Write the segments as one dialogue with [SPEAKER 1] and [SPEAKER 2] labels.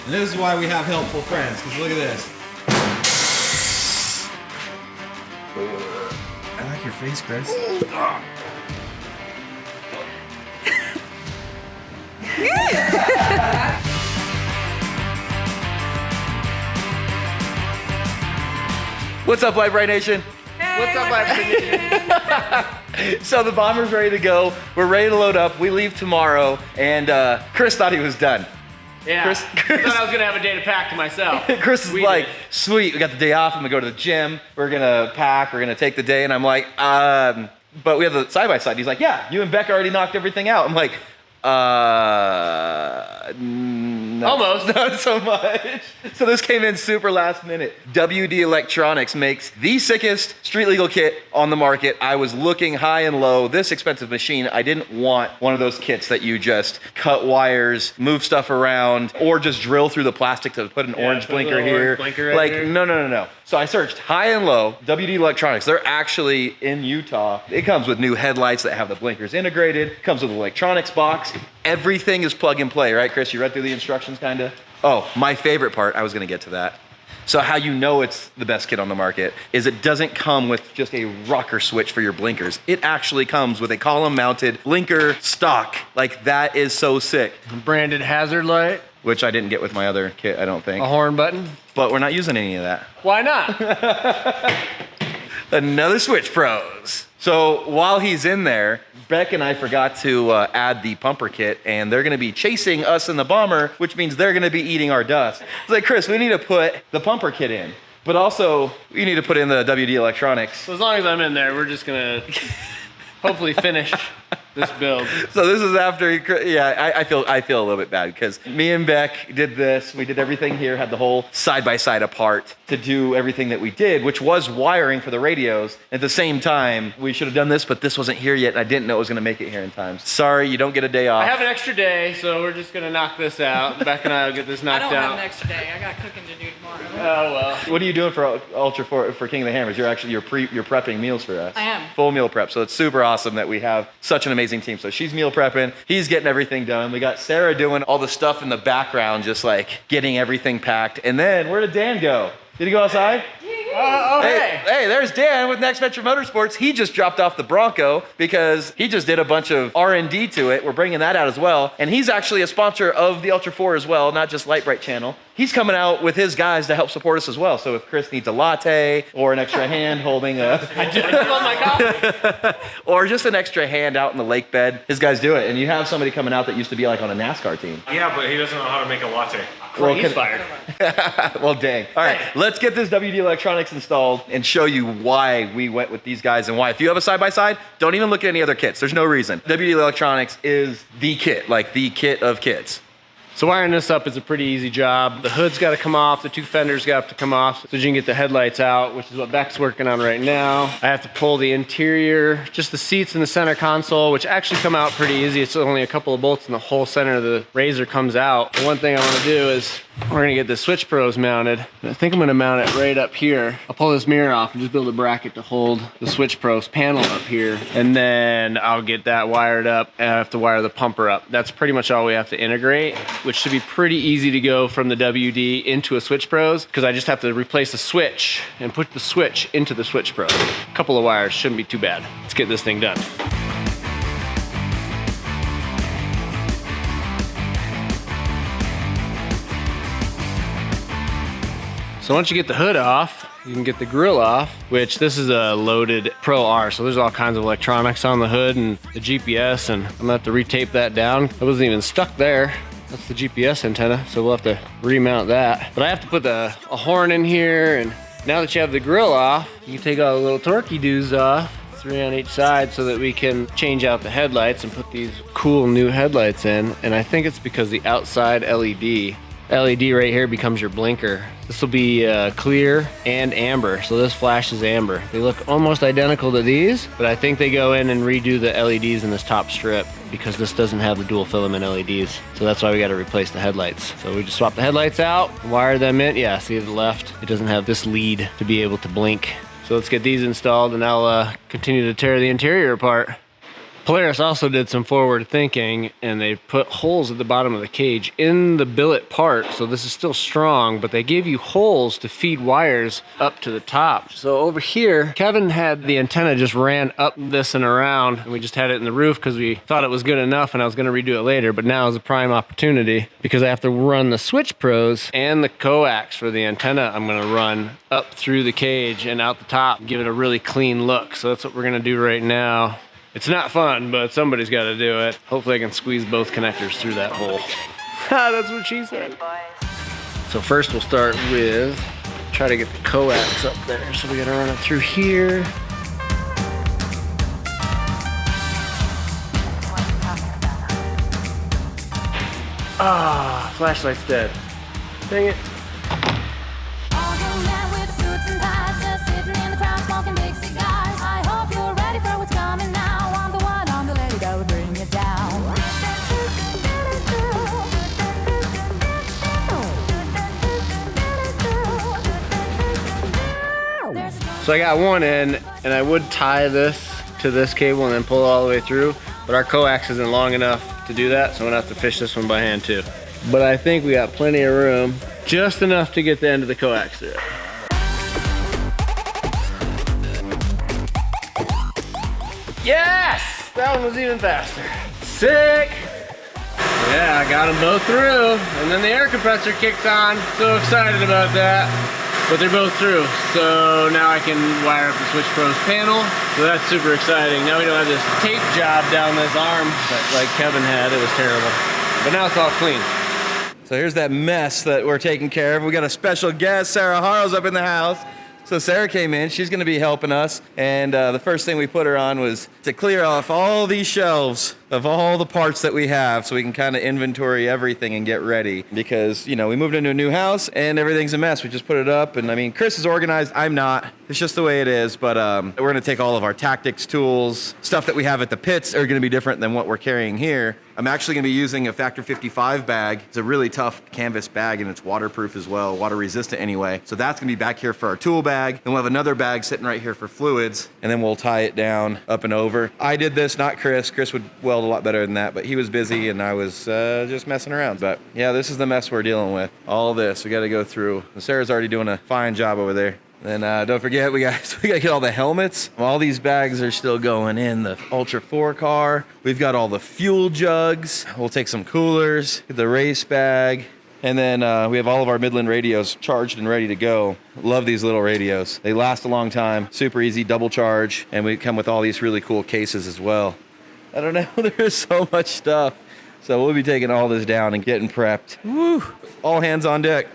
[SPEAKER 1] And this is why we have helpful friends, because look at this. I like your face, Chris.
[SPEAKER 2] What's up, Brite Nation?
[SPEAKER 3] Hey,
[SPEAKER 2] what's up, Brite Nation? So the bomber's ready to go. We're ready to load up. We leave tomorrow, and Chris thought he was done.
[SPEAKER 3] Yeah,
[SPEAKER 2] Chris
[SPEAKER 3] I thought I was gonna have a day to pack to myself.
[SPEAKER 2] Chris is like, sweet, we got the day off. I'm gonna go to the gym. We're gonna pack. We're gonna take the day. And I'm like, but we have the side-by-side. He's like, yeah, you and Becca already knocked everything out. I'm like, no,
[SPEAKER 3] almost,
[SPEAKER 2] not so much. So this came in super last minute. WD Electronics makes the sickest street legal kit on the market. I was looking high and low. This expensive machine, I didn't want one of those kits that you just cut wires, move stuff around, or just drill through the plastic to put an orange blinker here.
[SPEAKER 3] Right here.
[SPEAKER 2] No. So I searched high and low, WD Electronics. They're actually in Utah. It comes with new headlights that have the blinkers integrated. Comes with an electronics box. Everything is plug and play, right, Chris? You read through the instructions, kinda? Oh, my favorite part, I was gonna get to that. So how you know it's the best kit on the market is it doesn't come with just a rocker switch for your blinkers. It actually comes with a column mounted blinker stock. Like, that is so sick.
[SPEAKER 3] Branded hazard light.
[SPEAKER 2] Which I didn't get with my other kit, I don't think.
[SPEAKER 3] A horn button.
[SPEAKER 2] But we're not using any of that.
[SPEAKER 3] Why not?
[SPEAKER 2] Another Switch Pros. So while he's in there, Beck and I forgot to add the pumper kit, and they're gonna be chasing us in the bomber, which means they're gonna be eating our dust. It's like, Chris, we need to put the pumper kit in, but also you need to put in the WD Electronics.
[SPEAKER 3] So as long as I'm in there, we're just gonna hopefully finish this build.
[SPEAKER 2] So this is after, yeah, I feel a little bit bad because me and Beck did this. We did everything here, had the whole side-by-side apart to do everything that we did, which was wiring for the radios. At the same time, we should have done this, but this wasn't here yet, and I didn't know it was gonna make it here in time. Sorry, you don't get a day off.
[SPEAKER 3] I have an extra day, so we're just gonna knock this out. Beck and I will get this knocked out.
[SPEAKER 4] I don't have an extra day. I got cooking to do tomorrow.
[SPEAKER 3] Oh, well.
[SPEAKER 2] What are you doing for Ultra for King of the Hammers? You're prepping meals for us.
[SPEAKER 4] I am.
[SPEAKER 2] Full meal prep. So it's super awesome that we have such an amazing team. So she's meal prepping, he's getting everything done. We got Sarah doing all the stuff in the background, just like getting everything packed. And then where did Dan go? Did he go outside? Hey, there's Dan with Next Venture Motorsports. He just dropped off the Bronco because he just did a bunch of R&D to it. We're bringing that out as well. And he's actually a sponsor of the Ultra 4 as well, not just Lite Brite channel. He's coming out with his guys to help support us as well. So if Chris needs a latte or an extra hand holding a...
[SPEAKER 3] I do love my coffee.
[SPEAKER 2] Or just an extra hand out in the lake bed, his guys do it. And you have somebody coming out that used to be like on a NASCAR team.
[SPEAKER 5] Yeah, but he doesn't know how to make a latte.
[SPEAKER 3] Well, he's fired.
[SPEAKER 2] Well, dang. All right, let's get this WD Electronics installed and show you why we went with these guys and why. If you have a side-by-side, don't even look at any other kits. There's no reason. WD Electronics is the kit, like the kit of kits.
[SPEAKER 3] So wiring this up is a pretty easy job. The hood's got to come off, the two fenders got to come off so you can get the headlights out, which is what Beck's working on right now. I have to pull the interior, just the seats in the center console, which actually come out pretty easy. It's only a couple of bolts and the whole center of the Razor comes out. The one thing I want to do is we're gonna get the Switch Pros mounted. I think I'm gonna mount it right up here. I'll pull this mirror off and just build a bracket to hold the Switch Pros panel up here. And then I'll get that wired up and I have to wire the pumper up. That's pretty much all we have to integrate, which should be pretty easy to go from the WD into a Switch Pros because I just have to replace the switch and put the switch into the Switch Pros. A couple of wires shouldn't be too bad. Let's get this thing done. So once you get the hood off, you can get the grill off, which this is a loaded Pro R. So there's all kinds of electronics on the hood and the GPS, and I'm gonna have to retape that down. It wasn't even stuck there. That's the GPS antenna, so we'll have to remount that. But I have to put a horn in here, and now that you have the grill off, you can take all the little torquey doos off, 3 on each side, so that we can change out the headlights and put these cool new headlights in. And I think it's because the outside LED right here becomes your blinker. This will be clear and amber, so this flashes amber. They look almost identical to these, but I think they go in and redo the LEDs in this top strip because this doesn't have the dual filament LEDs. So that's why we gotta replace the headlights. So we just swap the headlights out, wire them in. Yeah, see to the left, it doesn't have this lead to be able to blink. So let's get these installed and I'll continue to tear the interior apart. Polaris also did some forward thinking, and they put holes at the bottom of the cage in the billet part, so this is still strong, but they gave you holes to feed wires up to the top. So over here, Kevin had the antenna just ran up this and around, and we just had it in the roof because we thought it was good enough and I was gonna redo it later, but now is a prime opportunity because I have to run the switch pros and the coax for the antenna. I'm gonna run up through the cage and out the top, give it a really clean look. So that's what we're gonna do right now. It's not fun, but somebody's got to do it. Hopefully I can squeeze both connectors through that hole. That's what she said. So first we'll start with, try to get the coax up there. So we got to run it through here. Ah, flashlight's dead. Dang it. So I got one in, and I would tie this to this cable and then pull it all the way through, but our coax isn't long enough to do that, so I'm gonna have to fish this one by hand too. But I think we got plenty of room, just enough to get the end of the coax through. Yes! That one was even faster. Sick! Yeah, I got them both through, and then the air compressor kicked on. So excited about that. But they're both through, so now I can wire up the Switch Pros panel. So that's super exciting. Now we don't have this tape job down this arm that like Kevin had. It was terrible. But now it's all clean.
[SPEAKER 2] So here's that mess that we're taking care of. We got a special guest, Sarah Harrell's up in the house. So Sarah came in, she's gonna be helping us. And the first thing we put her on was to clear off all these shelves of all the parts that we have so we can kind of inventory everything and get ready. Because, you know, we moved into a new house and everything's a mess. We just put it up and I mean, Chris is organized, I'm not. It's just the way it is, but we're gonna take all of our tactics tools, stuff that we have at the pits are gonna be different than what we're carrying here. I'm actually gonna be using a Factor 55 bag. It's a really tough canvas bag and it's waterproof as well, water resistant anyway. So that's gonna be back here for our tool bag. Then we'll have another bag sitting right here for fluids and then we'll tie it down up and over. I did this, not Chris. Chris would weld a lot better than that, but he was busy and I was just messing around. But yeah, this is the mess we're dealing with. All this we gotta go through. And Sarah's already doing a fine job over there. Then don't forget, we gotta get all the helmets. All these bags are still going in the Ultra 4 car. We've got all the fuel jugs. We'll take some coolers, get the race bag. And then we have all of our Midland radios charged and ready to go. Love these little radios. They last a long time, super easy, double charge. And we come with all these really cool cases as well. I don't know, there's so much stuff. So we'll be taking all this down and getting prepped. Woo, all hands on deck.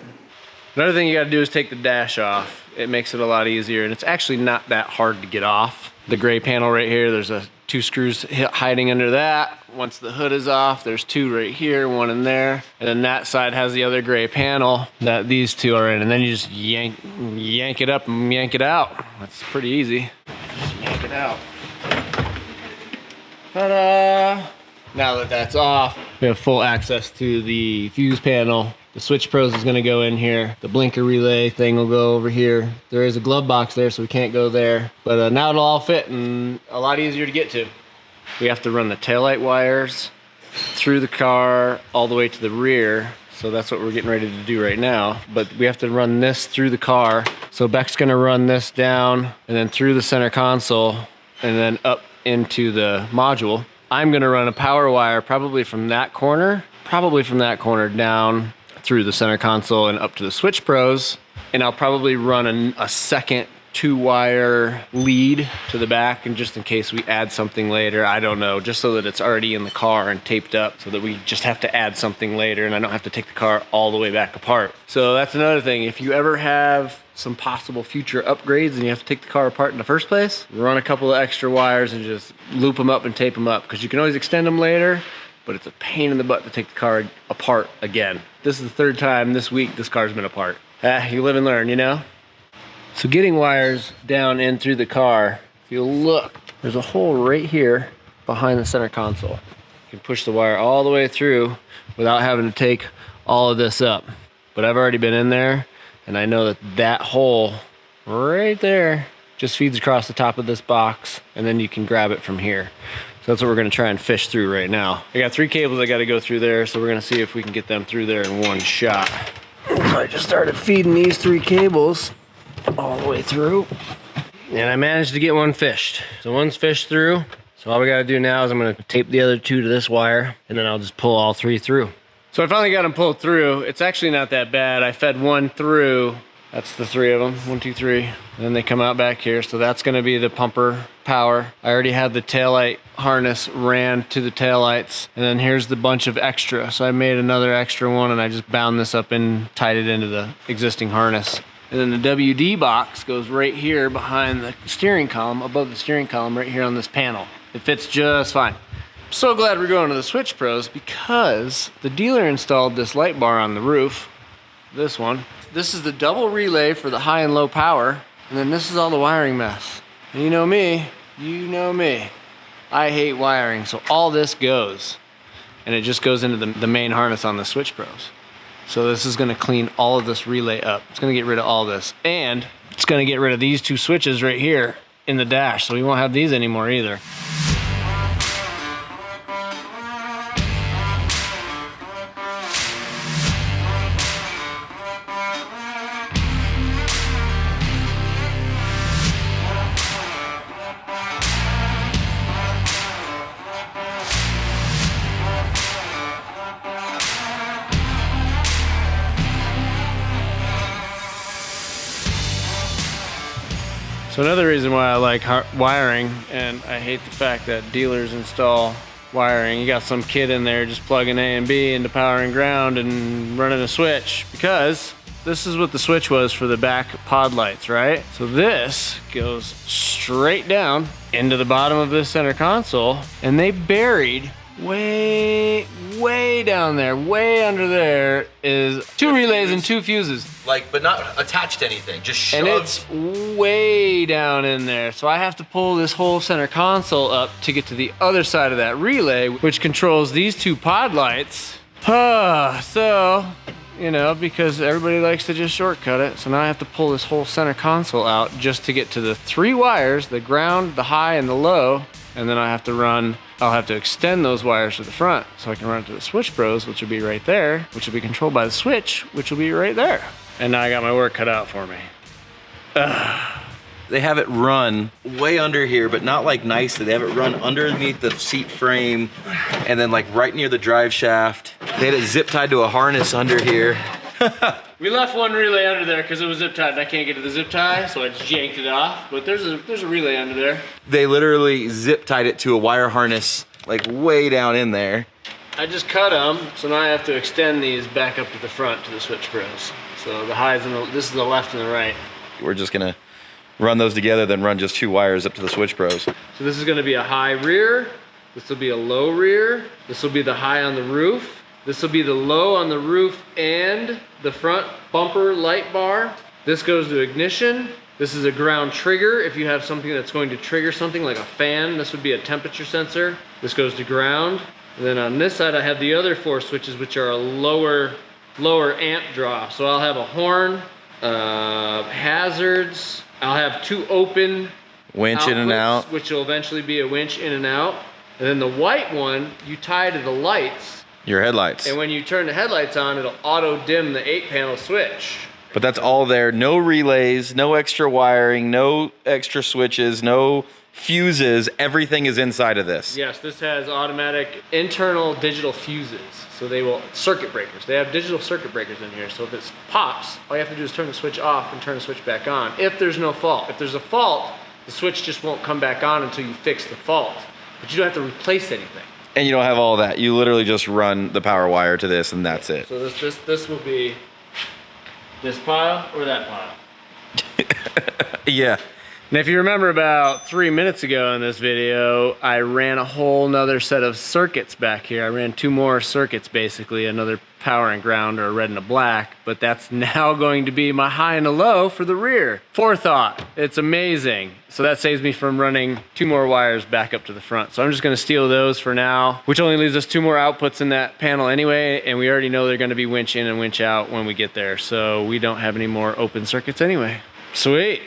[SPEAKER 3] Another thing you gotta do is take the dash off. It makes it a lot easier, and it's actually not that hard to get off. The gray panel right here, there's two screws hiding under that. Once the hood is off, there's two right here, one in there. And then that side has the other gray panel that these two are in. And then you just yank it up and yank it out. That's pretty easy. Just yank it out. Ta-da! Now that that's off, we have full access to the fuse panel. The Switch Pros is gonna go in here. The blinker relay thing will go over here. There is a glove box there, so we can't go there. But now it'll all fit and a lot easier to get to. We have to run the taillight wires through the car all the way to the rear. So that's what we're getting ready to do right now. But we have to run this through the car. So Beck's gonna run this down and then through the center console and then up into the module. I'm gonna run a power wire probably from that corner down through the center console and up to the Switch Pros. And I'll probably run a second 2-wire lead to the back, and just in case we add something later, I don't know, just so that it's already in the car and taped up so that we just have to add something later and I don't have to take the car all the way back apart. So that's another thing. If you ever have some possible future upgrades and you have to take the car apart in the first place, run a couple of extra wires and just loop them up and tape them up, because you can always extend them later, but it's a pain in the butt to take the car apart again. This is the third time this week this car's been apart. You live and learn, you know? So getting wires down in through the car, if you look, there's a hole right here behind the center console. You can push the wire all the way through without having to take all of this up. But I've already been in there, and I know that that hole right there just feeds across the top of this box, and then you can grab it from here. So that's what we're gonna try and fish through right now. I got 3 cables I gotta go through there, so we're gonna see if we can get them through there in one shot. So I just started feeding these 3 cables all the way through, and I managed to get one fished. So one's fished through. So all we gotta do now is I'm gonna tape the other 2 to this wire, and then I'll just pull all 3 through. So I finally got them pulled through. It's actually not that bad. I fed one through. That's the 3 of them, 1, 2, 3. And then they come out back here. So that's gonna be the pumper power. I already have the taillight harness ran to the taillights. And then here's the bunch of extra. So I made another extra one and I just bound this up and tied it into the existing harness. And then the WD box goes right here behind the steering column, above the steering column, right here on this panel. It fits just fine. I'm so glad we're going to the Switch Pros because the dealer installed this light bar on the roof, this one. This is the double relay for the high and low power, and then this is all the wiring mess. And you know me, I hate wiring, so all this goes, and it just goes into the main harness on the Switch Pros. So this is gonna clean all of this relay up. It's gonna get rid of all this, and it's gonna get rid of these 2 switches right here in the dash, so we won't have these anymore either. So another reason why I like wiring, and I hate the fact that dealers install wiring, you got some kid in there just plugging A and B into power and ground and running a switch, because this is what the switch was for the back pod lights, right? So this goes straight down into the bottom of this center console, and they buried way down there, way under there is 2 relays and 2 fuses.
[SPEAKER 2] Like, but not attached to anything, just shoved.
[SPEAKER 3] And it's way down in there. So I have to pull this whole center console up to get to the other side of that relay, which controls these 2 pod lights. So, you know, because everybody likes to just shortcut it. So now I have to pull this whole center console out just to get to the 3 wires, the ground, the high, and the low. And then I'll have to extend those wires to the front so I can run it to the Switch Pros, which will be right there, which will be controlled by the switch, which will be right there. And now I got my work cut out for me.
[SPEAKER 2] They have it run way under here, but not like nicely. They have it run underneath the seat frame and then like right near the drive shaft. They had it zip tied to a harness under here.
[SPEAKER 3] We left one relay under there because it was zip tied and I can't get to the zip tie, so I just yanked it off. But there's a relay under there.
[SPEAKER 2] They literally zip tied it to a wire harness like way down in there.
[SPEAKER 3] I just cut them, so now I have to extend these back up to the front to the Switch Pros. So the highs and this is the left and the right.
[SPEAKER 2] We're just gonna run those together, then run just 2 wires up to the Switch Pros.
[SPEAKER 3] So this is gonna be a high rear, this will be a low rear, this will be the high on the roof, this will be the low on the roof and the front bumper light bar. This goes to ignition. This is a ground trigger. If you have something that's going to trigger something like a fan, this would be a temperature sensor. This goes to ground. And then on this side, I have the other 4 switches, which are a lower amp draw. So I'll have a horn, hazards. I'll have 2 open
[SPEAKER 2] winch
[SPEAKER 3] outputs,
[SPEAKER 2] in and out,
[SPEAKER 3] which will eventually be a winch in and out. And then the white one, you tie to the lights.
[SPEAKER 2] your headlights.
[SPEAKER 3] And when you turn the headlights on, it'll auto dim the 8-panel switch.
[SPEAKER 2] But that's all there. No relays, no extra wiring, no extra switches, no fuses. Everything is inside of this.
[SPEAKER 3] Yes, this has automatic internal digital fuses. So they will, circuit breakers. They have digital circuit breakers in here. So if it pops, all you have to do is turn the switch off and turn the switch back on. If there's no fault. If there's a fault, the switch just won't come back on until you fix the fault. But you don't have to replace anything.
[SPEAKER 2] And you don't have all that. You literally just run the power wire to this and that's it.
[SPEAKER 3] So this will be this pile or that pile.
[SPEAKER 2] Yeah.
[SPEAKER 3] And if you remember about 3 minutes ago in this video, I ran a whole nother set of circuits back here. I ran 2 more circuits basically, another power and ground or a red and a black, but that's now going to be my high and a low for the rear. Forethought, it's amazing. So that saves me from running 2 more wires back up to the front. So I'm just gonna steal those for now, which only leaves us 2 more outputs in that panel anyway, and we already know they're gonna be winch in and winch out when we get there. So we don't have any more open circuits anyway. Sweet.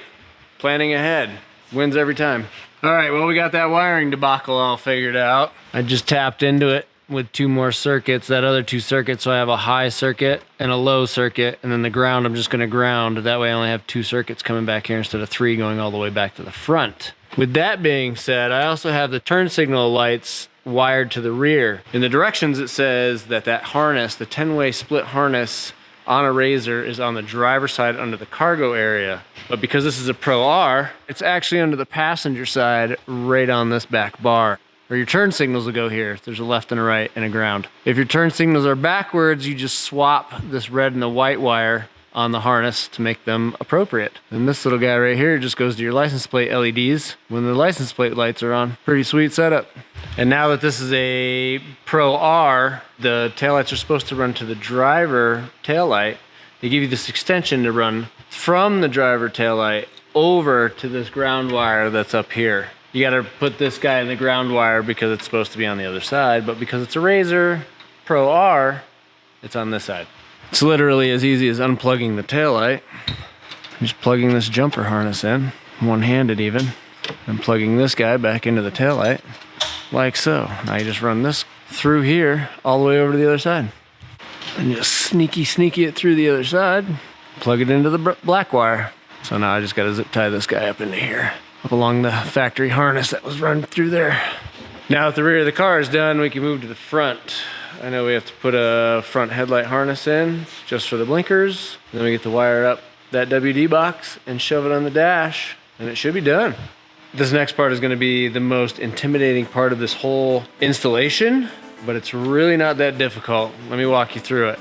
[SPEAKER 3] Planning ahead wins every time. All right, well, we got that wiring debacle all figured out. I just tapped into it with 2 more circuits, that other 2 circuits, so I have a high circuit and a low circuit, and then the ground I'm just gonna ground. That way I only have 2 circuits coming back here instead of 3 going all the way back to the front. With that being said, I also have the turn signal lights wired to the rear. In the directions it says that that harness, the 10-way split harness on a Razor, is on the driver's side under the cargo area. But because this is a Pro R, it's actually under the passenger side right on this back bar. Or your turn signals will go here. There's a left and a right and a ground. If your turn signals are backwards, you just swap this red and the white wire on the harness to make them appropriate. And this little guy right here just goes to your license plate LEDs when the license plate lights are on. Pretty sweet setup. And now that this is a Pro R, the taillights are supposed to run to the driver taillight. They give you this extension to run from the driver taillight over to this ground wire that's up here. You gotta put this guy in the ground wire because it's supposed to be on the other side, but because it's a Razor Pro R, it's on this side. It's literally as easy as unplugging the taillight, just plugging this jumper harness in, one-handed even, and plugging this guy back into the taillight, like so. Now you just run this through here, all the way over to the other side. And just sneaky it through the other side, plug it into the black wire. So now I just gotta zip tie this guy up into here, up along the factory harness that was run through there. Now that the rear of the car is done, we can move to the front. I know we have to put a front headlight harness in just for the blinkers. Then we get to wire up that WD box and shove it on the dash, and it should be done. This next part is gonna be the most intimidating part of this whole installation, but it's really not that difficult. Let me walk you through it.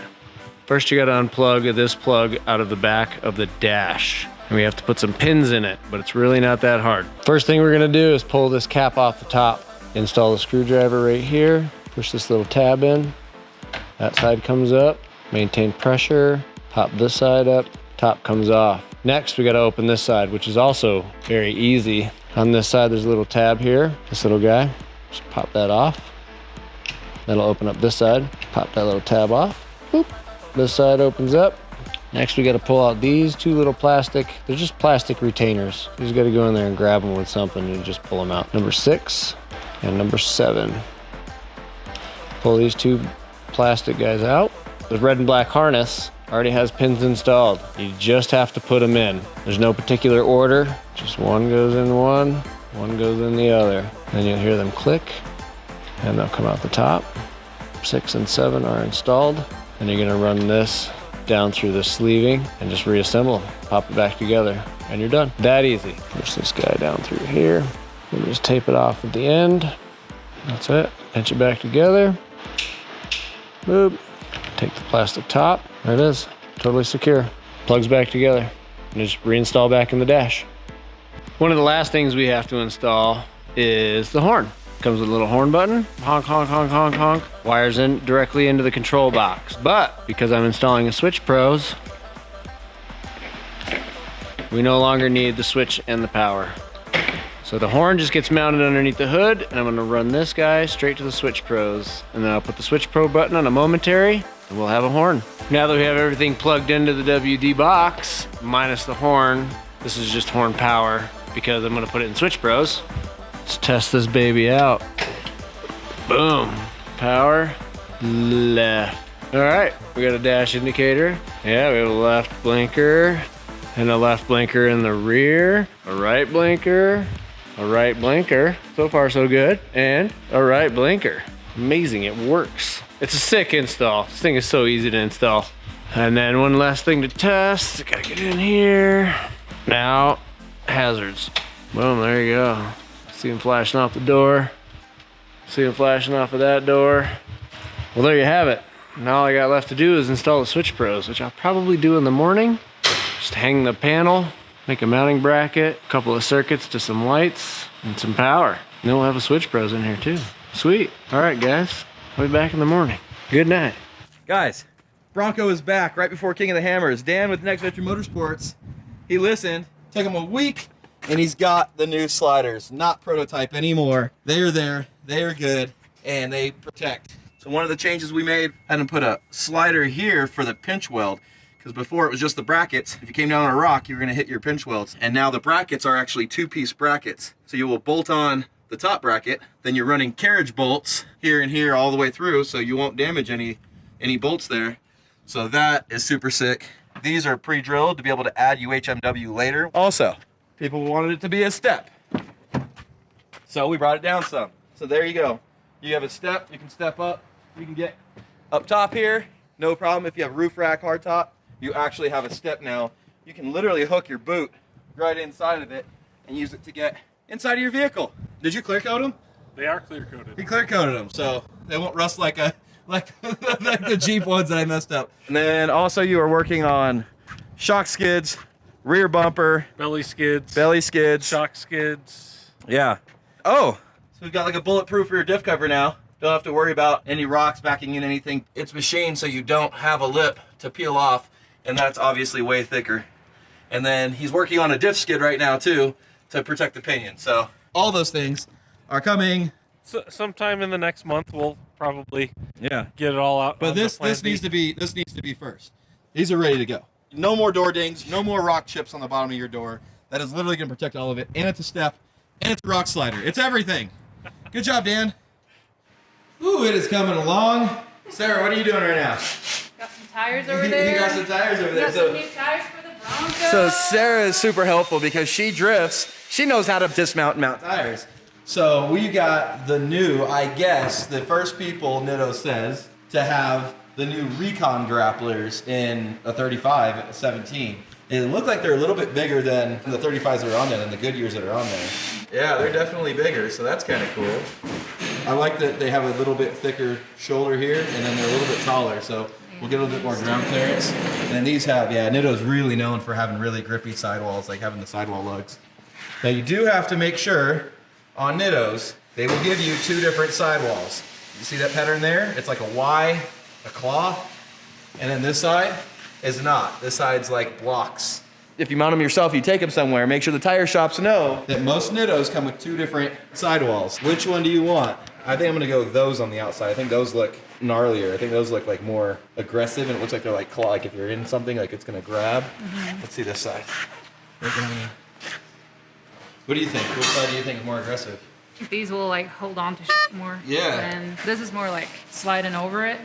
[SPEAKER 3] First, you gotta unplug this plug out of the back of the dash. And we have to put some pins in it, but it's really not that hard. First thing we're gonna do is pull this cap off the top. Install the screwdriver right here. Push this little tab in. That side comes up. Maintain pressure. Pop this side up. Top comes off. Next, we gotta open this side, which is also very easy. On this side, there's a little tab here. This little guy. Just pop that off. That'll open up this side. Pop that little tab off. Boop. This side opens up. Next, we got to pull out these 2 little plastic, they're just plastic retainers. You just got to go in there and grab them with something and just pull them out. Number 6 and number 7. Pull these 2 plastic guys out. The red and black harness already has pins installed. You just have to put them in. There's no particular order. Just one goes in one goes in the other. Then you'll hear them click and they'll come out the top. 6 and 7 are installed. And you're gonna run this down through the sleeving and just reassemble, pop it back together, and you're done. That easy. Push this guy down through here and just tape it off at the end. That's it. Pinch it back together. Boop. Take the plastic top. There it is. Totally secure. Plugs back together and just reinstall back in the dash. One of the last things we have to install is the horn. Comes with a little horn button, honk, honk, honk, honk, honk. Wires in directly into the control box. But because I'm installing a Switch Pros, we no longer need the switch and the power. So the horn just gets mounted underneath the hood, and I'm gonna run this guy straight to the Switch Pros. And then I'll put the Switch Pro button on a momentary, and we'll have a horn. Now that we have everything plugged into the WD box, minus the horn, this is just horn power, because I'm gonna put it in Switch Pros. Let's test this baby out. Boom. Power. Left. All right, we got a dash indicator. Yeah, we have a left blinker and a left blinker in the rear, a right blinker, a right blinker. So far, so good. And a right blinker. Amazing, it works. It's a sick install. This thing is so easy to install. And then one last thing to test. Gotta get in here. Now, hazards. Boom, there you go. See them flashing off the door. See them flashing off of that door. Well, there you have it. Now all I got left to do is install the Switch Pros, which I'll probably do in the morning. Just hang the panel, make a mounting bracket, a couple of circuits to some lights, and some power. And then we'll have a Switch Pros in here too. Sweet. All right, guys. I'll be back in the morning. Good night.
[SPEAKER 2] Guys, Bronco is back right before King of the Hammers. Dan with Next Venture Motorsports, he listened. Took him a week. And he's got the new sliders, not prototype anymore. They are there, they are good, and they protect. So one of the changes we made, I had to put a slider here for the pinch weld, Because before it was just the brackets. If you came down on a rock, you were gonna hit your pinch welds. And now the brackets are actually 2-piece brackets. So you will bolt on the top bracket, then you're running carriage bolts here and here all the way through, so you won't damage any bolts there. So that is super sick. These are pre-drilled to be able to add UHMW later. Also, people wanted it to be a step. So we brought it down some. So there you go. You have a step, you can step up, you can get up top here, no problem. If you have roof rack hardtop, you actually have a step now. You can literally hook your boot right inside of it and use it to get inside of your vehicle. Did you clear coat them?
[SPEAKER 5] They are clear coated.
[SPEAKER 2] He clear coated them, so they won't rust like the Jeep ones that I messed up. And then also you are working on shock skids, rear bumper,
[SPEAKER 5] Belly skids.
[SPEAKER 2] shock
[SPEAKER 5] skids.
[SPEAKER 2] Yeah. Oh, so we've got like a bulletproof rear diff cover now. Don't have to worry about any rocks backing in anything. It's machined so you don't have a lip to peel off, and that's obviously way thicker. And then he's working on a diff skid right now too to protect the pinion. So all those things are coming.
[SPEAKER 5] So, sometime in the next month, we'll probably
[SPEAKER 2] Yeah.
[SPEAKER 5] get it all out.
[SPEAKER 2] But this needs to be first. These are ready to go. No more door dings, no more rock chips on the bottom of your door. That is literally going to protect all of it. And it's a step, and it's a rock slider. It's everything. Good job, Dan. Ooh, it is coming along. Sarah, what are you doing right now?
[SPEAKER 4] Got some tires over there.
[SPEAKER 2] You got some tires over there.
[SPEAKER 4] Got some new tires for the Broncos.
[SPEAKER 2] So Sarah is super helpful because she drifts. She knows how to dismount and mount tires. So we got the new, I guess, the first people, Nitto says, to have the new Recon grapplers in a 35 at 17. It looked like they're a little bit bigger than the 35s that are on there, than the Goodyears that are on there. Yeah, they're definitely bigger, so that's kind of cool. I like that they have a little bit thicker shoulder here, and then they're a little bit taller, so we'll get a little bit more ground clearance. And then these have, yeah, Nitto's really known for having really grippy sidewalls, like having the sidewall lugs. Now you do have to make sure on Nitto's, they will give you 2 different sidewalls. You see that pattern there? It's like a Y, a claw, and then this side is not. This side's like blocks. If you mount them yourself, you take them somewhere, make sure the tire shops know that most Nitto's come with 2 different sidewalls. Which one do you want? I think I'm gonna go with those on the outside. I think those look gnarlier. I think those look like more aggressive, and it looks like they're like claw, like if you're in something, like it's gonna grab. Let's see this side. What do you think? Which side do you think is more aggressive?
[SPEAKER 4] These will like hold on to shit more.
[SPEAKER 2] Yeah.
[SPEAKER 4] And this is more like sliding over it.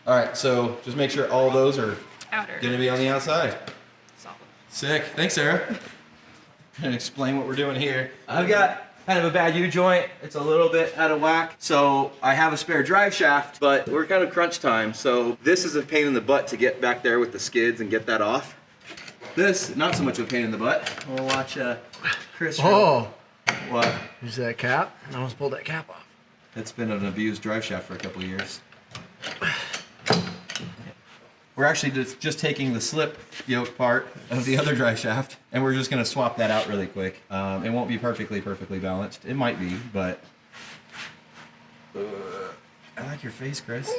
[SPEAKER 2] All right, so just make sure all those are
[SPEAKER 4] Outer.
[SPEAKER 2] gonna be on the outside.
[SPEAKER 4] Solid.
[SPEAKER 2] Sick. Thanks, Sarah. I'm gonna explain what we're doing here. I've got kind of a bad U-joint. It's a little bit out of whack. So I have a spare drive shaft, but we're kind of crunch time. So this is a pain in the butt to get back there with the skids and get that off. This, not so much of a pain in the butt. We'll watch Chris.
[SPEAKER 3] Oh,
[SPEAKER 2] What?
[SPEAKER 3] you see that cap? I almost pulled that cap off.
[SPEAKER 2] It's been an abused drive shaft for a couple of years. We're actually just taking the slip yoke part of the other drive shaft, and we're just gonna swap that out really quick. It won't be perfectly balanced. It might be, but I like your face, Chris.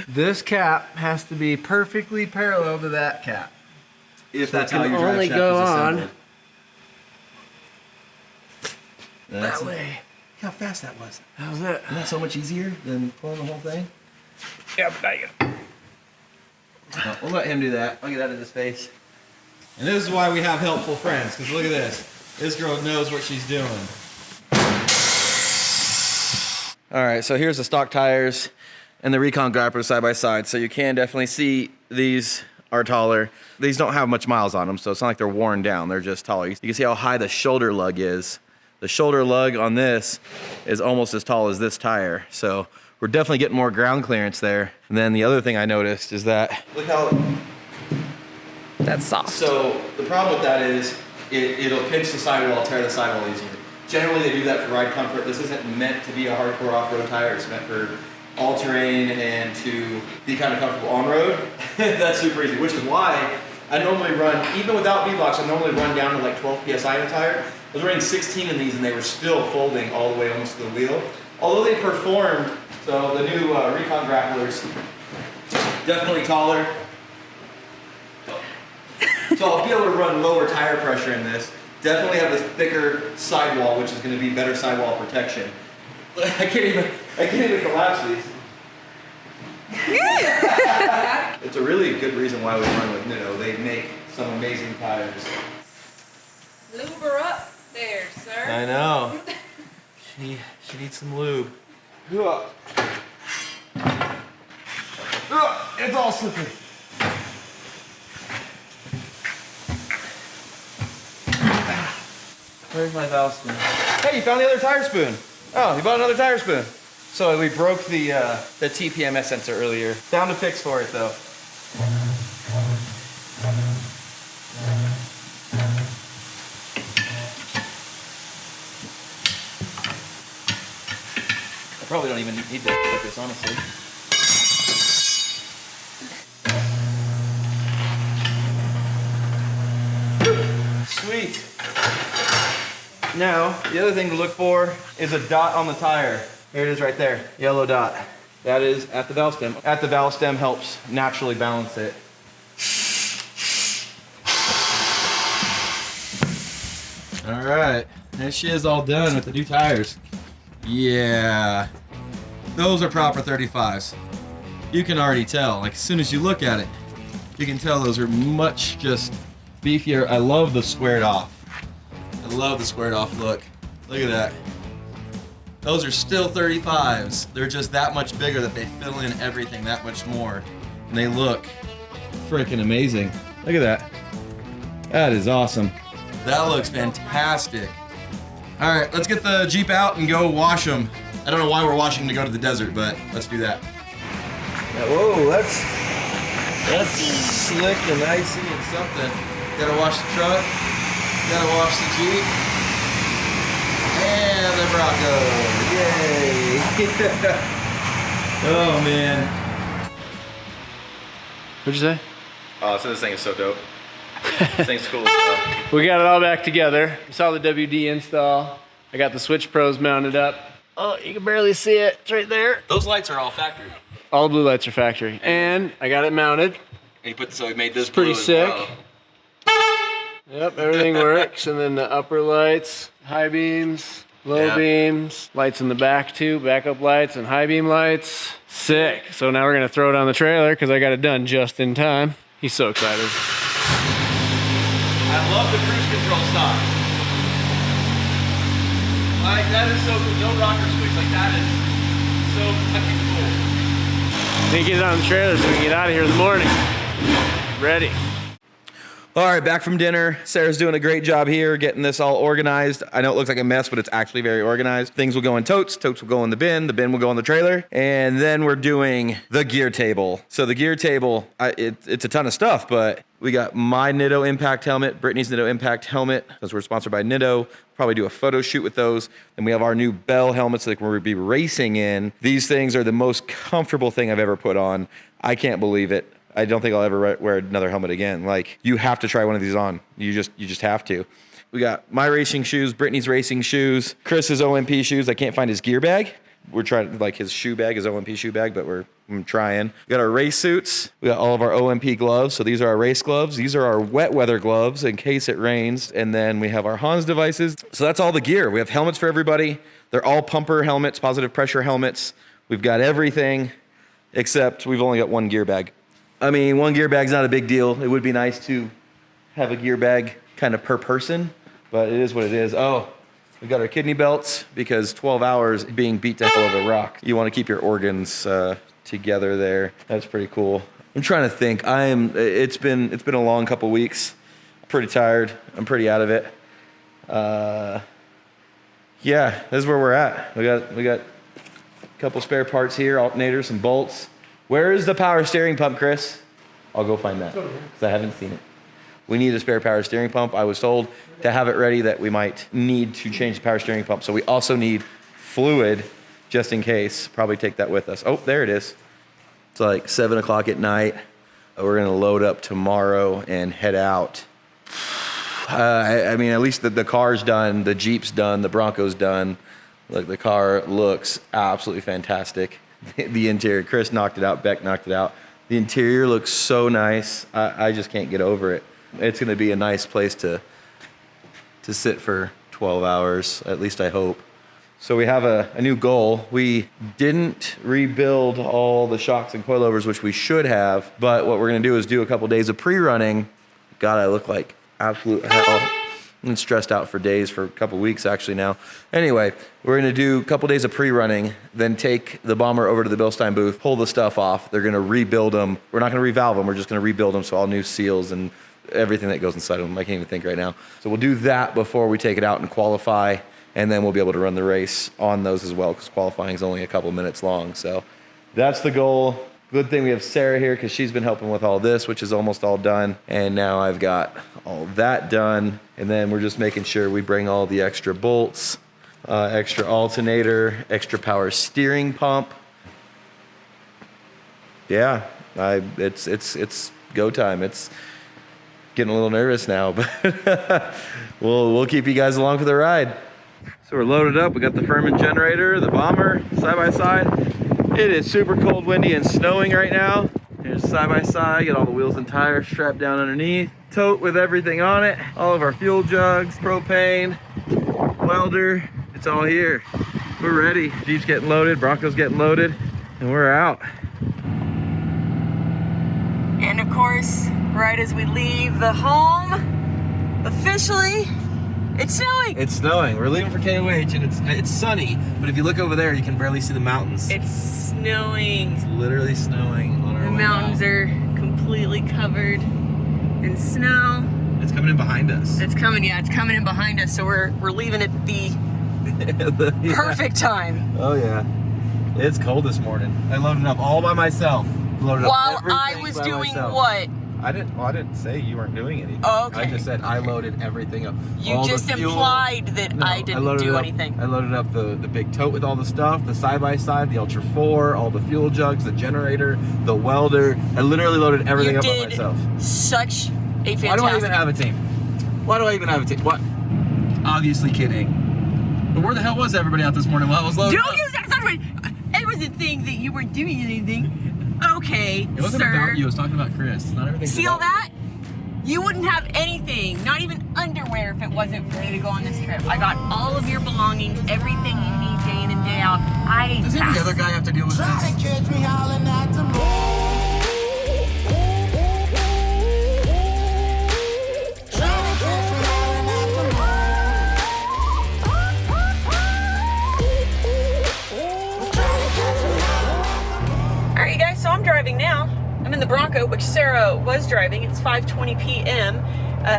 [SPEAKER 3] This cap has to be perfectly parallel to that cap.
[SPEAKER 2] If
[SPEAKER 3] So
[SPEAKER 2] that's
[SPEAKER 3] it
[SPEAKER 2] how
[SPEAKER 3] can
[SPEAKER 2] your drive
[SPEAKER 3] only
[SPEAKER 2] shaft
[SPEAKER 3] go
[SPEAKER 2] is
[SPEAKER 3] on
[SPEAKER 2] assembled. That's
[SPEAKER 3] that way.
[SPEAKER 2] Look how fast that was.
[SPEAKER 3] How's that?
[SPEAKER 2] Isn't that so much easier than pulling the whole thing?
[SPEAKER 3] Yeah, but I get
[SPEAKER 2] No, we'll let him do that. I'll get out of his face.
[SPEAKER 1] And this is why we have helpful friends, because look at this. This girl knows what she's doing.
[SPEAKER 2] All right, so here's the stock tires and the Recon grappler side by side. So you can definitely see these are taller. These don't have much miles on them, so it's not like they're worn down. They're just taller. You can see how high the shoulder lug is. The shoulder lug on this is almost as tall as this tire. So we're definitely getting more ground clearance there. And then the other thing I noticed is that, look how,
[SPEAKER 4] That's soft.
[SPEAKER 2] so the problem with that is it'll pinch the sidewall, tear the sidewall easier. Generally they do that for ride comfort. This isn't meant to be a hardcore off-road tire. It's meant for all terrain and to be kind of comfortable on road. That's super easy, which is why I normally run, even without V-blocks, I normally run down to like 12 PSI in a tire. I was running 16 in these and they were still folding all the way almost to the wheel. Although they performed, so the new Recon grapplers, definitely taller. So I'll be able to run lower tire pressure in this. Definitely have this thicker sidewall, which is going to be better sidewall protection. I can't even collapse these. It's a really good reason why we run with Nitto. They make some amazing tires.
[SPEAKER 4] Lube her up there, sir.
[SPEAKER 2] I know. She needs some lube. It's all slippery. Where's my valve spoon? Hey, you found the other tire spoon. Oh, you bought another tire spoon. So we broke the TPMS sensor earlier. Found a fix for it though. I probably don't even need to put this, honestly. Sweet. Now, the other thing to look for is a dot on the tire. There it is right there, yellow dot. That is at the valve stem. At the valve stem helps naturally balance it.
[SPEAKER 1] All right, there she is, all done with the new tires. Yeah, those are proper 35s. You can already tell, like as soon as you look at it, you can tell those are much just beefier. I love the squared off. I love the squared off look. Look at that. Those are still 35s. They're just that much bigger that they fill in everything that much more. And they look freaking amazing. Look at that. That is awesome. That looks fantastic. All right, let's get the Jeep out and go wash them. I don't know why we're washing to go to the desert, but let's do that. Yeah, whoa, that's slick and icy and something. Gotta wash the truck. Gotta wash the Jeep. And the Bronco. Yay. Oh, man.
[SPEAKER 3] What'd you say?
[SPEAKER 2] Oh, so this thing is so dope. This thing's cool as hell.
[SPEAKER 3] We got it all back together. You saw the WD install. I got the Switch Pros mounted up. Oh, you can barely see it. It's right there.
[SPEAKER 2] Those lights are all factory.
[SPEAKER 3] All the blue lights are factory. And I got it mounted.
[SPEAKER 2] So we made this
[SPEAKER 3] Pretty
[SPEAKER 2] blue as
[SPEAKER 3] sick.
[SPEAKER 2] well.
[SPEAKER 3] Yep, everything works. And then the upper lights, high beams, low beams, lights in the back too, backup lights and high beam lights. Sick. So now we're gonna throw it on the trailer because I got it done just in time. He's so excited.
[SPEAKER 2] I love the cruise control stop. Like, that is so cool. No rocker switch. Like, that is so fucking cool.
[SPEAKER 3] They get it on the trailer so we can get out of here in the morning. Ready.
[SPEAKER 2] All right, back from dinner. Sarah's doing a great job here getting this all organized. I know it looks like a mess, but it's actually very organized. Things will go in totes will go in the bin will go in the trailer, and then we're doing the gear table. So the gear table, it's a ton of stuff, but we got my Nitto Impact helmet, Brittany's Nitto Impact helmet, because we're sponsored by Nitto. Probably do a photo shoot with those. And we have our new Bell helmets that we'll be racing in. These things are the most comfortable thing I've ever put on. I can't believe it. I don't think I'll ever wear another helmet again. Like, you have to try one of these on. You just have to. We got my racing shoes, Brittany's racing shoes, Chris's OMP shoes. I can't find his gear bag. We're trying, like, his shoe bag, his OMP shoe bag, but I'm trying. We got our race suits. We got all of our OMP gloves. So these are our race gloves. These are our wet weather gloves in case it rains. And then we have our Hans devices. So that's all the gear. We have helmets for everybody. They're all pumper helmets, positive pressure helmets. We've got everything except we've only got one gear bag. I mean, one gear bag's not a big deal. It would be nice to have a gear bag kind of per person, but it is what it is. Oh, we got our kidney belts because 12 hours being beat to hell of a rock. You want to keep your organs together there. That's pretty cool. I'm trying to think. It's been a long couple weeks. I'm pretty tired. I'm pretty out of it. Yeah, this is where we're at. We got a couple spare parts here, alternators, some bolts. Where is the power steering pump, Chris? I'll go find that because I haven't seen it. We need a spare power steering pump. I was told to have it ready that we might need to change the power steering pump. So we also need fluid just in case. Probably take that with us. Oh, there it is. It's like 7 o'clock at night. We're going to load up tomorrow and head out. I mean, at least the car's done. The Jeep's done. The Bronco's done. Look, the car looks absolutely fantastic. The interior, Chris knocked it out, Beck knocked it out. The interior looks so nice. I just can't get over it. It's going to be a nice place to sit for 12 hours, at least I hope. So we have a new goal. We didn't rebuild all the shocks and coilovers, which we should have, but what we're gonna do is do a couple days of pre-running. God, I look like absolute hell. I've been stressed out for days, for a couple weeks actually now. Anyway, we're gonna do a couple days of pre-running, then take the bomber over to the Bilstein booth, pull the stuff off. They're gonna rebuild them. We're not gonna revalve them, we're just gonna rebuild them, so all new seals and everything that goes inside of them. I can't even think right now. So we'll do that before we take it out and qualify, and then we'll be able to run the race on those as well, because qualifying is only a couple minutes long. So that's the goal. Good thing we have Sarah here, because she's been helping with all this, which is almost all done. And now I've got all that done. And then we're just making sure we bring all the extra bolts, extra alternator, extra power steering pump. Yeah, it's go time. It's getting a little nervous now, but we'll keep you guys along for the ride. So we're loaded up. We got the Furman generator, the bomber, side by side. It is super cold, windy, and snowing right now. Here's side by side. Get all the wheels and tires strapped down underneath. Tote with everything on it. All of our fuel jugs, propane, welder. It's all here. We're ready. Jeep's getting loaded. Bronco's getting loaded, and we're out.
[SPEAKER 4] And of course, right as we leave the home, officially, it's snowing.
[SPEAKER 1] It's snowing. We're leaving for KOH, and it's sunny, but if you look over there, you can barely see the mountains.
[SPEAKER 4] It's snowing.
[SPEAKER 1] It's literally snowing on our
[SPEAKER 4] The
[SPEAKER 1] way
[SPEAKER 4] mountains
[SPEAKER 1] out.
[SPEAKER 4] are completely covered in snow.
[SPEAKER 1] It's coming in behind us.
[SPEAKER 4] It's coming in behind us, so we're leaving at the
[SPEAKER 1] Yeah.
[SPEAKER 4] perfect time.
[SPEAKER 1] Oh yeah. It's cold this morning. I loaded up all by myself. Loaded
[SPEAKER 4] While
[SPEAKER 1] up
[SPEAKER 4] I
[SPEAKER 1] everything
[SPEAKER 4] was
[SPEAKER 1] by
[SPEAKER 4] doing
[SPEAKER 1] myself.
[SPEAKER 4] what?
[SPEAKER 1] I didn't say you weren't doing anything.
[SPEAKER 4] Oh, okay.
[SPEAKER 1] I just said I loaded everything up.
[SPEAKER 4] You
[SPEAKER 1] All the
[SPEAKER 4] just
[SPEAKER 1] fuel.
[SPEAKER 4] implied that
[SPEAKER 1] No,
[SPEAKER 4] I didn't
[SPEAKER 1] loaded
[SPEAKER 4] do
[SPEAKER 1] up-
[SPEAKER 4] anything.
[SPEAKER 1] I loaded up the big tote with all the stuff, the side-by-side, the Ultra 4, all the fuel jugs, the generator, the welder. I literally loaded everything
[SPEAKER 4] You
[SPEAKER 1] up by
[SPEAKER 4] did
[SPEAKER 1] myself.
[SPEAKER 4] such a fantastic.
[SPEAKER 1] Why do I even have a team? Why do I even have a team? What? Obviously kidding. But where the hell was everybody out this morning while I was loading
[SPEAKER 4] Don't
[SPEAKER 1] up?
[SPEAKER 4] use that sound. I wasn't saying that you weren't doing anything. Okay,
[SPEAKER 1] It wasn't
[SPEAKER 4] sir.
[SPEAKER 1] about you, it was talking about Chris. Not everything.
[SPEAKER 4] See all that? You wouldn't have anything, not even underwear, if it wasn't for me to go on this trip. I got all of your belongings, everything you need day in and day out.
[SPEAKER 1] Does every other guy have to deal with this?
[SPEAKER 6] Catch me howling at the
[SPEAKER 4] Alright, guys, so I'm driving now. I'm in the Bronco, which Sarah was driving. It's 5:20 p.m.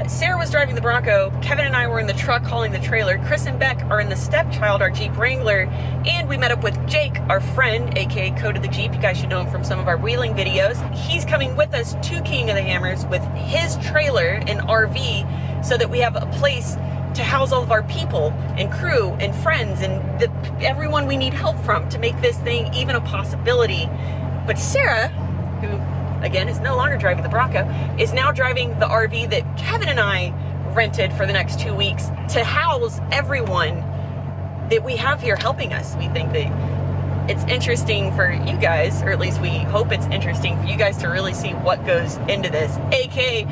[SPEAKER 4] Sarah was driving the Bronco. Kevin and I were in the truck hauling the trailer. Chris and Beck are in the Stepchild, our Jeep Wrangler. And we met up with Jake, our friend, aka Code of the Jeep. You guys should know him from some of our wheeling videos. He's coming with us to King of the Hammers with his trailer and RV so that we have a place to house all of our people and crew and friends and everyone we need help from to make this thing even a possibility. But Sarah, who again is no longer driving the Bronco, is now driving the RV that Kevin and I rented for the next 2 weeks to house everyone that we have here helping us. We think that it's interesting for you guys, or at least we hope it's interesting for you guys to really see what goes into this. AKA,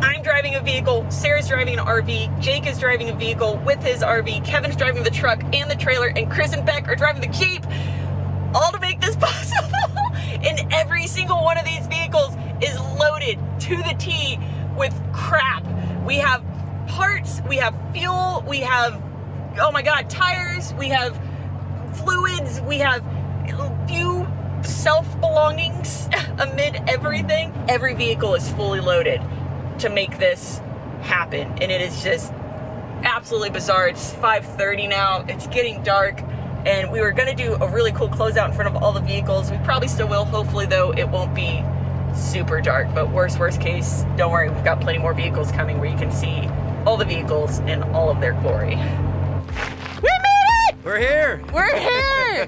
[SPEAKER 4] I'm driving a vehicle, Sarah's driving an RV, Jake is driving a vehicle with his RV, Kevin's driving the truck and the trailer, and Chris and Beck are driving the Jeep, all to make this possible. And every single one of these vehicles is loaded to the T with crap. We have parts, we have fuel, we have, oh my God, tires, we have fluids, we have few self-belongings amid everything. Every vehicle is fully loaded to make this happen. And it is just absolutely bizarre. It's 5:30 now, it's getting dark. And we were gonna do a really cool closeout in front of all the vehicles. We probably still will. Hopefully though, it won't be super dark, but worst case, don't worry. We've got plenty more vehicles coming where you can see all the vehicles in all of their glory. We made it!
[SPEAKER 1] We're here.
[SPEAKER 4] We're here!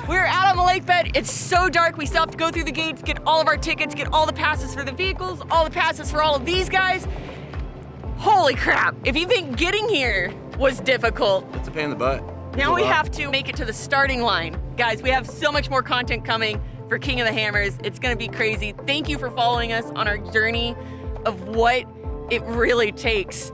[SPEAKER 4] We're out on the lake bed. It's so dark. We still have to go through the gates, get all of our tickets, get all the passes for the vehicles, all the passes for all of these guys. Holy crap. If you think getting here was difficult,
[SPEAKER 1] It's a pain in the butt.
[SPEAKER 4] now we have to make it to the starting line. Guys, we have so much more content coming for King of the Hammers. It's gonna be crazy. Thank you for following us on our journey of what it really takes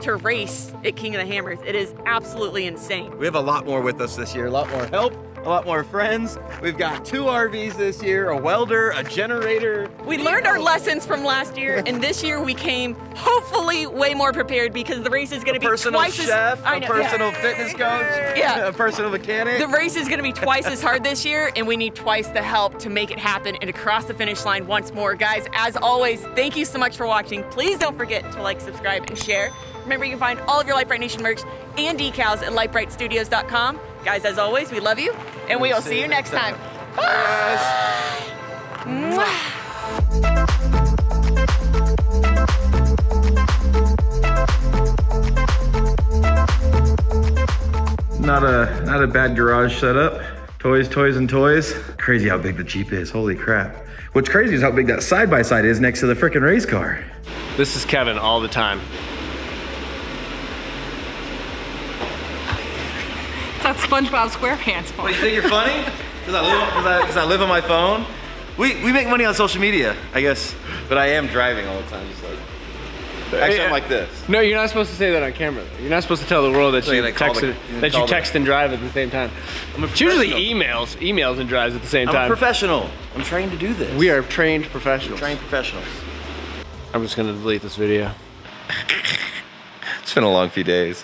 [SPEAKER 4] to race at King of the Hammers. It is absolutely insane.
[SPEAKER 2] We have a lot more with us this year, a lot more help, a lot more friends. We've got 2 RVs this year, a welder, a generator.
[SPEAKER 4] We learned our lessons from last year, and this year we came hopefully way more prepared because the race is going to be
[SPEAKER 2] Personal
[SPEAKER 4] twice
[SPEAKER 2] chef,
[SPEAKER 4] as I
[SPEAKER 2] a
[SPEAKER 4] know,
[SPEAKER 2] personal fitness coach,
[SPEAKER 4] Yeah.
[SPEAKER 2] a personal mechanic.
[SPEAKER 4] The race is going to be twice as hard this year, and we need twice the help to make it happen and to cross the finish line once more. Guys, as always, thank you so much for watching. Please don't forget to like, subscribe, and share. Remember, you can find all of your Lite Brite Nation merch and decals at litebritstudios.com. Guys, as always, we love you, and we will see you next time. Bye. Mwah.
[SPEAKER 2] Not a bad garage setup. Toys, and toys. Crazy how big the Jeep is, holy crap. What's crazy is how big that side-by-side is next to the frickin' race car.
[SPEAKER 3] This is Kevin all the time.
[SPEAKER 4] That's SpongeBob SquarePants.
[SPEAKER 2] What, you think you're funny? Because I live on my phone? We make money on social media, I guess. But I am driving all the time, just like. Actually, I'm like this.
[SPEAKER 3] No, you're not supposed to say that on camera. Though. You're not supposed to tell the world that
[SPEAKER 2] So
[SPEAKER 3] you
[SPEAKER 2] they call
[SPEAKER 3] text and drive at the same time. It's usually emails and drives at the same
[SPEAKER 2] I'm a
[SPEAKER 3] time.
[SPEAKER 2] professional. I'm trying to do this.
[SPEAKER 3] We are trained professionals.
[SPEAKER 2] trained professionals.
[SPEAKER 3] I'm just gonna delete this video.
[SPEAKER 2] It's been a long few days.